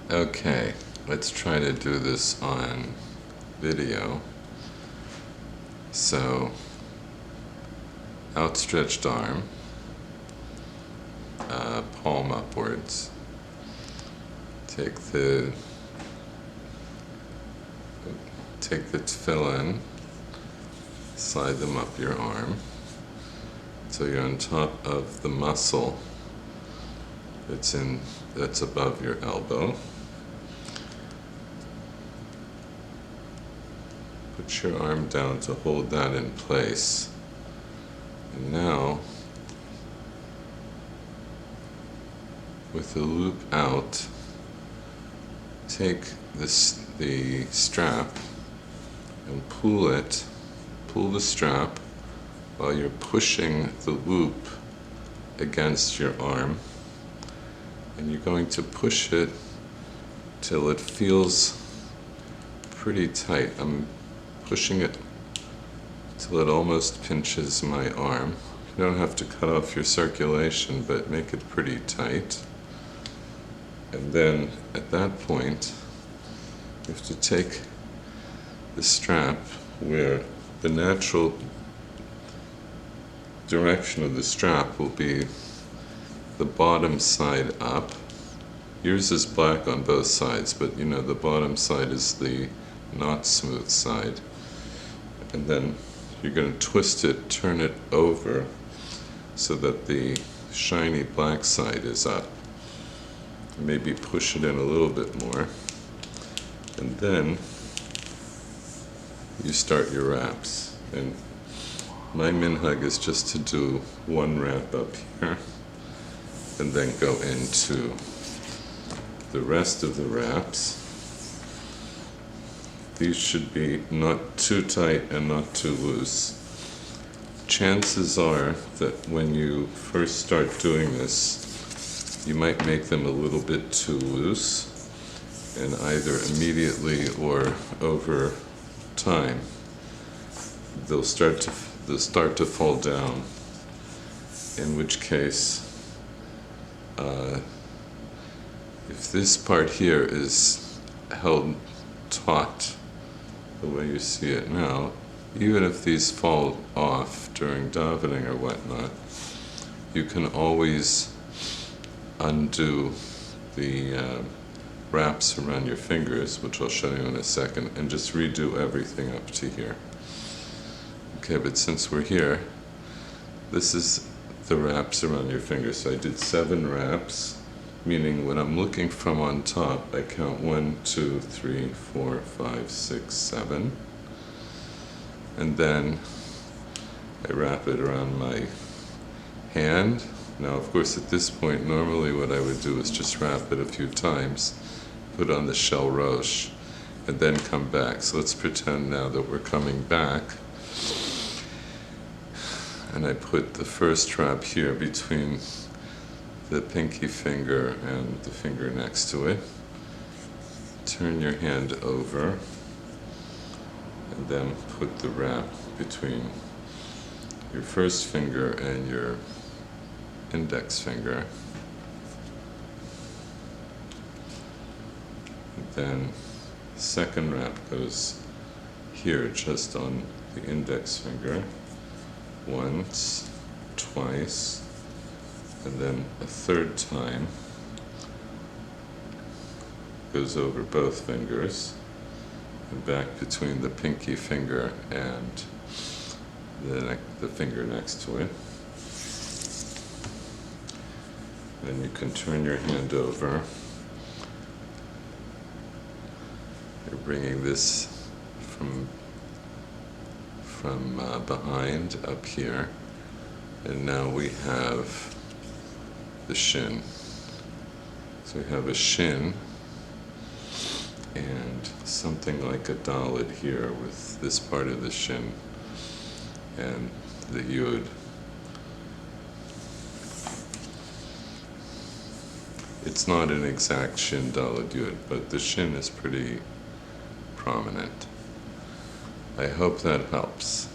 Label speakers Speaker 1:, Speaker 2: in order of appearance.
Speaker 1: Okay, let's try to do this on video. So, outstretched arm, palm upwards. Take the tefillin, slide them up your arm so you're on top of the muscle that's above your elbow. Put your arm down to hold that in place. And now, with the loop out, take the strap and pull the strap while you're pushing the loop against your arm. And you're going to push it till it feels pretty tight. I'm pushing it till it almost pinches my arm. You don't have to cut off your circulation, but make it pretty tight. And then at that point, you have to take the strap where the natural direction of the strap will be the bottom side up. Yours is black on both sides, but the bottom side is the not smooth side. And then you're going to twist it, turn it over so that the shiny black side is up. Maybe push it in a little bit more. And then you start your wraps. And my minhag is just to do one wrap up here and then go into the rest of the wraps. These should be not too tight and not too loose. Chances are that when you first start doing this, you might make them a little bit too loose, and either immediately or over time, they'll start to fall down, in which case, if this part here is held taut the way you see it now, even if these fall off during davening or whatnot, you can always undo the wraps around your fingers, which I'll show you in a second, and just redo everything up to here. Okay, but since we're here, this is the wraps around your fingers. So I did 7 wraps, meaning when I'm looking from on top, I count 1, 2, 3, 4, 5, 6, 7. And then I wrap it around my hand. Now, of course, at this point, normally what I would do is just wrap it a few times, put on the shell roche, and then come back. So let's pretend now that we're coming back. And I put the first wrap here between the pinky finger and the finger next to it. Turn your hand over, and then put the wrap between your first finger and your index finger. And then the second wrap goes here, just on the index finger, once, twice, and then a third time goes over both fingers and back between the pinky finger and the finger next to it. Then you can turn your hand over. You're bringing this from behind up here, and now we have the shin. So we have a shin and something like a dalet here with this part of the shin and the yud. It's not an exact shin dalet yud, but the shin is pretty prominent. I hope that helps.